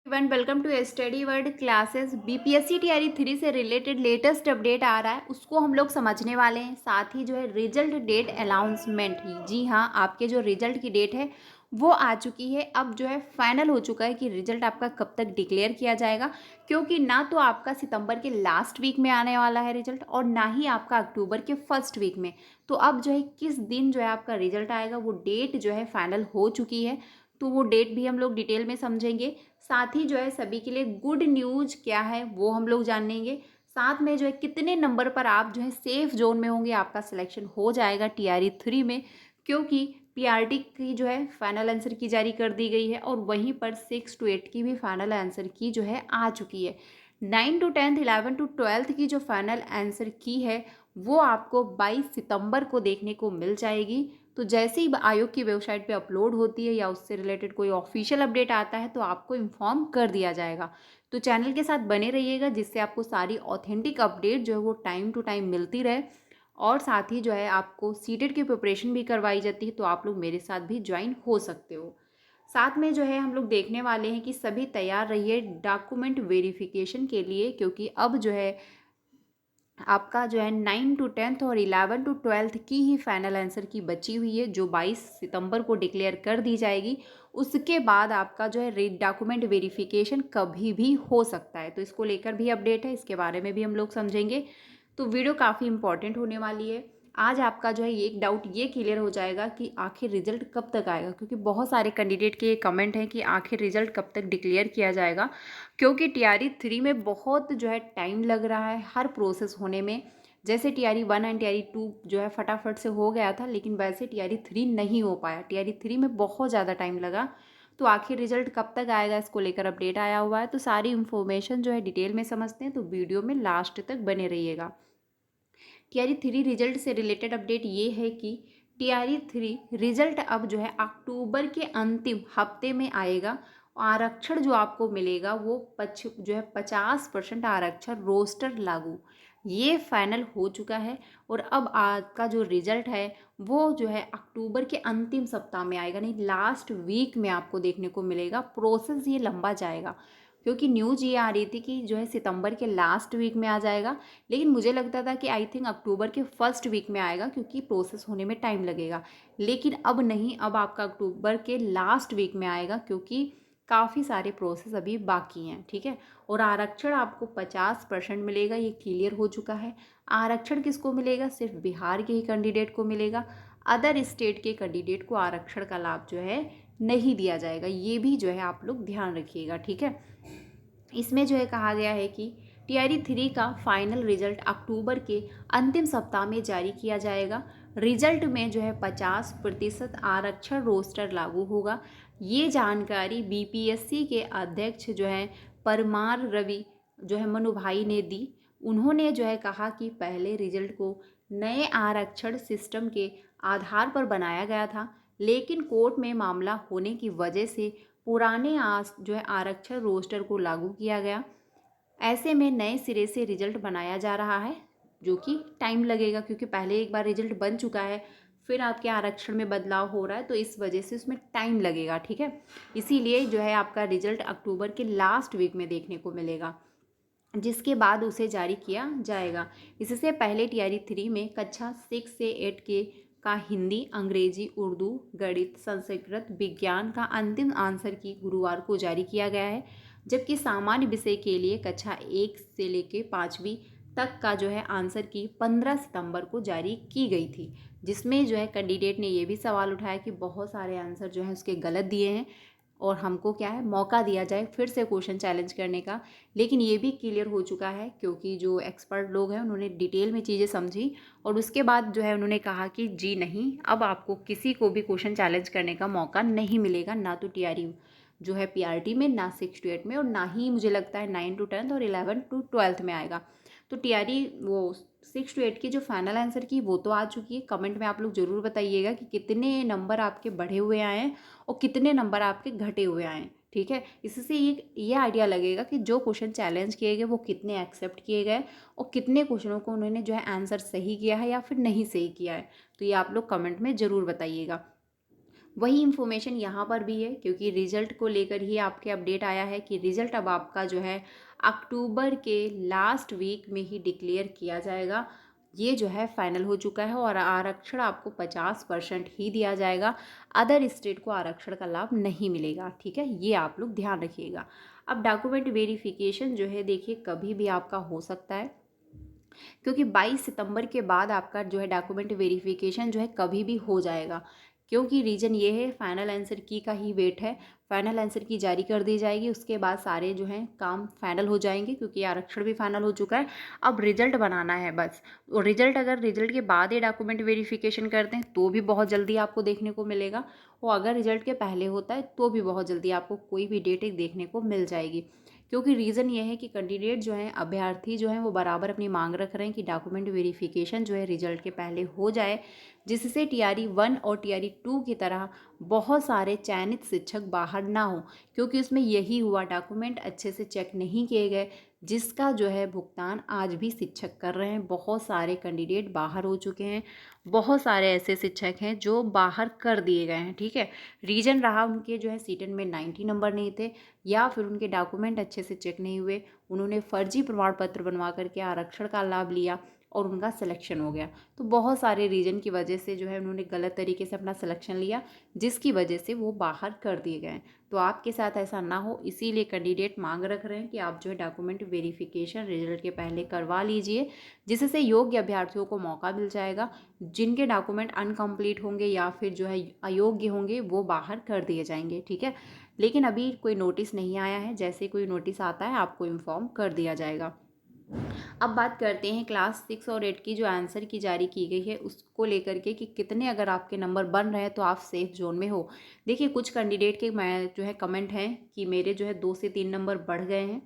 Everyone welcome to Study World Classes. BPSC TRE 3 से related latest update आ रहा है, उसको हम लोग समझने वाले हैं। साथ ही जो है रिजल्ट डेट अनाउंसमेंट, जी हाँ, आपके जो रिजल्ट की डेट है वो आ चुकी है। अब जो है फाइनल हो चुका है कि रिजल्ट आपका कब तक डिक्लेयर किया जाएगा, क्योंकि ना तो आपका सितंबर के लास्ट वीक में आने वाला है रिजल्ट और ना ही आपका अक्टूबर के फर्स्ट वीक में। तो अब जो है किस दिन जो है आपका रिजल्ट आएगा वो डेट जो है फाइनल हो चुकी है, तो वो डेट भी हम लोग डिटेल में समझेंगे। साथ ही जो है सभी के लिए गुड न्यूज क्या है वो हम लोग जानेंगे। साथ में जो है कितने नंबर पर आप जो है सेफ जोन में होंगे, आपका सिलेक्शन हो जाएगा टीआरई 3 में, क्योंकि पीआरटी की जो है फाइनल आंसर की जारी कर दी गई है और वहीं पर 6 to 8 की भी फाइनल आंसर की जो है आ चुकी है। 9 to 10th 11 to 12th की जो फाइनल आंसर की है वो आपको 22 सितंबर को देखने को मिल जाएगी। तो जैसे ही आयोग की वेबसाइट पे अपलोड होती है या उससे रिलेटेड कोई ऑफिशियल अपडेट आता है तो आपको इन्फॉर्म कर दिया जाएगा। तो चैनल के साथ बने रहिएगा, जिससे आपको सारी ऑथेंटिक अपडेट जो है वो टाइम टू टाइम मिलती रहे। और साथ ही जो है आपको सीटेट की प्रिपरेशन भी करवाई जाती है, तो आप लोग मेरे साथ भी ज्वाइन हो सकते हो। साथ में जो है हम लोग देखने वाले हैं कि सभी तैयार रहिए डॉक्यूमेंट वेरिफिकेशन के लिए, क्योंकि अब जो है आपका जो है 9 to 10th और 11 to 12th की ही फाइनल आंसर की बची हुई है, जो 22 सितंबर को डिक्लेयर कर दी जाएगी। उसके बाद आपका जो है डॉक्यूमेंट वेरिफिकेशन कभी भी हो सकता है, तो इसको लेकर भी अपडेट है, इसके बारे में भी हम लोग समझेंगे। तो वीडियो काफ़ी इंपॉर्टेंट होने वाली है। आज आपका जो है एक डाउट ये क्लियर हो जाएगा कि आखिर रिजल्ट कब तक आएगा, क्योंकि बहुत सारे कैंडिडेट के कमेंट हैं कि आखिर रिजल्ट कब तक डिक्लेयर किया जाएगा, क्योंकि टीआरई 3 में बहुत जो है टाइम लग रहा है हर प्रोसेस होने में। जैसे टीआरई 1 एंड टीआरई 2 जो है फटाफट से हो गया था, लेकिन वैसे टीआरई 3 नहीं हो पाया। टीआरई 3 में बहुत ज़्यादा टाइम लगा। तो आखिर रिजल्ट कब तक आएगा, इसको लेकर अपडेट आया हुआ है, तो सारी इन्फॉर्मेशन जो है डिटेल में समझते हैं, तो वीडियो में लास्ट तक बने रहिएगा। टीआरई 3 रिजल्ट से रिलेटेड अपडेट ये है कि टीआरई 3 रिजल्ट अब जो है अक्टूबर के अंतिम हफ्ते में आएगा। आरक्षण जो आपको मिलेगा वो जो है 50% आरक्षण रोस्टर लागू, ये फाइनल हो चुका है। और अब आपका जो रिजल्ट है वो जो है अक्टूबर के अंतिम सप्ताह में आएगा, नहीं लास्ट वीक में आपको देखने को मिलेगा। प्रोसेस ये लंबा जाएगा, क्योंकि न्यूज़ ये आ रही थी कि जो है सितंबर के लास्ट वीक में आ जाएगा, लेकिन मुझे लगता था कि आई थिंक अक्टूबर के फर्स्ट वीक में आएगा, क्योंकि प्रोसेस होने में टाइम लगेगा। लेकिन अब नहीं, अब आपका अक्टूबर के लास्ट वीक में आएगा, क्योंकि काफ़ी सारे प्रोसेस अभी बाकी हैं, ठीक है। और आरक्षण आपको 50% मिलेगा, ये क्लियर हो चुका है। आरक्षण किसको मिलेगा? सिर्फ बिहार के ही कैंडिडेट को मिलेगा। अदर स्टेट के कैंडिडेट को आरक्षण का लाभ जो है नहीं दिया जाएगा, ये भी जो है आप लोग ध्यान रखिएगा, ठीक है। इसमें जो है कहा गया है कि टीआरई 3 का फाइनल रिजल्ट अक्टूबर के अंतिम सप्ताह में जारी किया जाएगा। रिजल्ट में जो है 50% आरक्षण रोस्टर लागू होगा। ये जानकारी बीपीएससी के अध्यक्ष जो है परमार रवि जो है मनु भाई ने दी। उन्होंने जो है कहा कि पहले रिजल्ट को नए आरक्षण सिस्टम के आधार पर बनाया गया था, लेकिन कोर्ट में मामला होने की वजह से पुराने जो है आरक्षण रोस्टर को लागू किया गया। ऐसे में नए सिरे से रिजल्ट बनाया जा रहा है, जो कि टाइम लगेगा, क्योंकि पहले एक बार रिजल्ट बन चुका है, फिर आपके आरक्षण में बदलाव हो रहा है, तो इस वजह से उसमें टाइम लगेगा, ठीक है। इसीलिए जो है आपका रिजल्ट अक्टूबर के लास्ट वीक में देखने को मिलेगा, जिसके बाद उसे जारी किया जाएगा। इससे पहले टीआरई 3 में कक्षा 6 से 8 के का हिंदी, अंग्रेजी, उर्दू, गणित, संस्कृत, विज्ञान का अंतिम आंसर की गुरुवार को जारी किया गया है, जबकि सामान्य विषय के लिए कक्षा 1 से लेके 5वीं तक का जो है आंसर की 15 सितंबर को जारी की गई थी। जिसमें जो है कैंडिडेट ने ये भी सवाल उठाया कि बहुत सारे आंसर जो है उसके गलत दिए हैं और हमको क्या है मौका दिया जाए फिर से क्वेश्चन चैलेंज करने का। लेकिन ये भी क्लियर हो चुका है, क्योंकि जो एक्सपर्ट लोग हैं उन्होंने डिटेल में चीज़ें समझी और उसके बाद जो है उन्होंने कहा कि जी नहीं, अब आपको किसी को भी क्वेश्चन चैलेंज करने का मौका नहीं मिलेगा, ना तो टीआरई जो है पीआरटी में, ना 6 to 8 में, और ना ही मुझे लगता है 9 to 10th और 11 to 12th में आएगा। तो टीआरई वो 6 to 8 की जो फाइनल आंसर की वो तो आ चुकी है। कमेंट में आप लोग ज़रूर बताइएगा कि कितने नंबर आपके बढ़े हुए आए हैं और कितने नंबर आपके घटे हुए आए हैं, ठीक है। इससे ये आइडिया लगेगा कि जो क्वेश्चन चैलेंज किए गए वो कितने एक्सेप्ट किए गए और कितने क्वेश्चनों को उन्होंने जो है आंसर सही किया है या फिर नहीं सही किया है। तो ये आप लोग कमेंट में ज़रूर बताइएगा। वही इन्फॉर्मेशन यहाँ पर भी है, क्योंकि रिजल्ट को लेकर ही आपके अपडेट आया है कि रिजल्ट अब आपका जो है अक्टूबर के लास्ट वीक में ही डिक्लेयर किया जाएगा। ये जो है फाइनल हो चुका है और आरक्षण आपको 50% ही दिया जाएगा, अदर स्टेट को आरक्षण का लाभ नहीं मिलेगा। ठीक है, ये आप लोग ध्यान रखिएगा। अब डॉक्यूमेंट वेरिफिकेशन जो है देखिए कभी भी आपका हो सकता है, क्योंकि 22 सितंबर के बाद आपका जो है डॉक्यूमेंट वेरिफिकेशन जो है कभी भी हो जाएगा। क्योंकि रीज़न ये है, फाइनल आंसर की का ही वेट है। फाइनल आंसर की जारी कर दी जाएगी, उसके बाद सारे जो हैं काम फाइनल हो जाएंगे, क्योंकि आरक्षण भी फाइनल हो चुका है। अब रिजल्ट बनाना है बस। और रिजल्ट अगर रिजल्ट के बाद ही डॉक्यूमेंट वेरिफिकेशन करते हैं तो भी बहुत जल्दी आपको देखने को मिलेगा, और अगर रिजल्ट के पहले होता है तो भी बहुत जल्दी आपको कोई भी डेट देखने को मिल जाएगी। क्योंकि रीज़न ये है कि कैंडिडेट जो हैं, अभ्यर्थी जो हैं, वो बराबर अपनी मांग रख रहे हैं कि डॉक्यूमेंट वेरिफिकेशन जो है रिजल्ट के पहले हो जाए, जिससे TRE 1 और TRE 2 की तरह बहुत सारे चयनित शिक्षक बाहर ना हो। क्योंकि उसमें यही हुआ, डॉक्यूमेंट अच्छे से चेक नहीं किए गए, जिसका जो है भुगतान आज भी शिक्षक कर रहे हैं। बहुत सारे कैंडिडेट बाहर हो चुके हैं, बहुत सारे ऐसे शिक्षक हैं जो बाहर कर दिए गए हैं। ठीक है, रीज़न रहा उनके जो है सीटन में 90 नंबर नहीं थे, या फिर उनके डॉक्यूमेंट अच्छे से चेक नहीं हुए, उन्होंने फर्जी प्रमाण पत्र बनवा करके आरक्षण का लाभ लिया और उनका सिलेक्शन हो गया। तो बहुत सारे रीज़न की वजह से जो है उन्होंने गलत तरीके से अपना सिलेक्शन लिया, जिसकी वजह से वो बाहर कर दिए गए। तो आपके साथ ऐसा ना हो, इसीलिए कैंडिडेट मांग रख रहे हैं कि आप जो है डॉक्यूमेंट वेरिफिकेशन रिजल्ट के पहले करवा लीजिए, जिससे योग्य अभ्यर्थियों को मौका मिल जाएगा। जिनके डॉक्यूमेंट अनकम्प्लीट होंगे या फिर जो है अयोग्य होंगे, वो बाहर कर दिए जाएंगे। ठीक है, लेकिन अभी कोई नोटिस नहीं आया है, जैसे कोई नोटिस आता है आपको इन्फॉर्म कर दिया जाएगा। अब बात करते हैं क्लास 6 और 8 की जो आंसर की जारी की गई है उसको लेकर के, कि कितने अगर आपके नंबर बन रहे हैं तो आप सेफ जोन में हो। देखिए, कुछ कैंडिडेट के मैं जो है कमेंट हैं कि मेरे जो है 2 से 3 नंबर बढ़ गए हैं,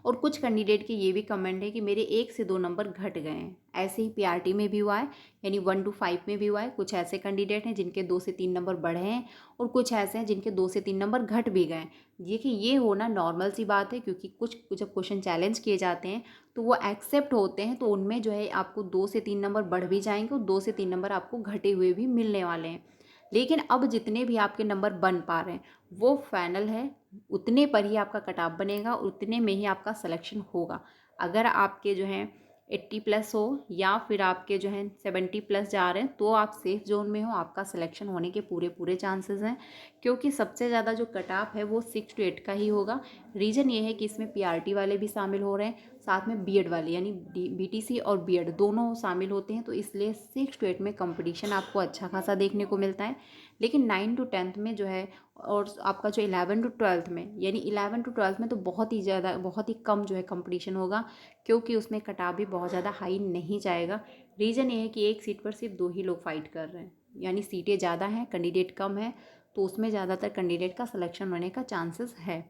और कुछ कैंडिडेट के ये भी कमेंट है कि मेरे 1 से 2 नंबर घट गए हैं। ऐसे ही PRT में भी हुआ है, यानी 1 to 5 में भी हुआ है। कुछ ऐसे कैंडिडेट हैं जिनके 2 से 3 नंबर बढ़े हैं, और कुछ ऐसे हैं जिनके 2 से 3 नंबर घट भी गए हैं। देखिए, ये होना नॉर्मल सी बात है, क्योंकि कुछ जब क्वेश्चन चैलेंज किए जाते हैं तो वो एक्सेप्ट होते हैं, तो उनमें जो है आपको 2 से 3 नंबर बढ़ भी जाएंगे और 2 से 3 नंबर आपको घटे हुए भी मिलने वाले हैं। लेकिन अब जितने भी आपके नंबर बन पा रहे हैं वो फाइनल है, उतने पर ही आपका कट ऑफ बनेगा, उतने में ही आपका सिलेक्शन होगा। अगर आपके जो हैं 80 प्लस हो या फिर आपके जो हैं 70 प्लस जा रहे हैं तो आप सेफ जोन में हो, आपका सिलेक्शन होने के पूरे पूरे चांसेस हैं। क्योंकि सबसे ज़्यादा जो कट ऑफ है वो 6 to 8 का ही होगा। रीज़न ये है कि इसमें PRT वाले भी शामिल हो रहे हैं, साथ में BED वाले, यानी BTC और BED दोनों शामिल होते हैं, तो इसलिए 6 to 8 में कंपटीशन आपको अच्छा खासा देखने को मिलता है। लेकिन 9 to 10 में जो है, और आपका जो 11 to 12 में, यानी 11 to 12 में तो बहुत ही ज़्यादा, बहुत ही कम जो है कंपटीशन होगा, क्योंकि उसमें कटाव भी बहुत ज़्यादा हाई नहीं जाएगा। रीज़न ये है कि एक सीट पर सिर्फ 2 ही लोग फाइट कर रहे हैं, यानी सीटें ज़्यादा हैं, कैंडिडेट कम है, तो उसमें ज़्यादातर कैंडिडेट का सिलेक्शन होने का चांसेस है।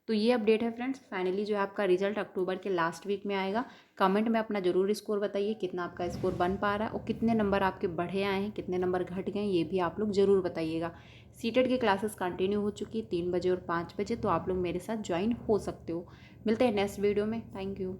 तो ये अपडेट है फ्रेंड्स। फाइनली जो है आपका रिजल्ट अक्टूबर के लास्ट वीक में आएगा। कमेंट में अपना ज़रूर स्कोर बताइए, कितना आपका स्कोर बन पा रहा है और कितने नंबर आपके बढ़े आए हैं, कितने नंबर घट गए, ये भी आप लोग ज़रूर बताइएगा। सीटेड की क्लासेस कंटिन्यू हो चुकी है 3 बजे और 5 बजे, तो आप लोग मेरे साथ ज्वाइन हो सकते हो। मिलते हैं नेक्स्ट वीडियो में। Thank you.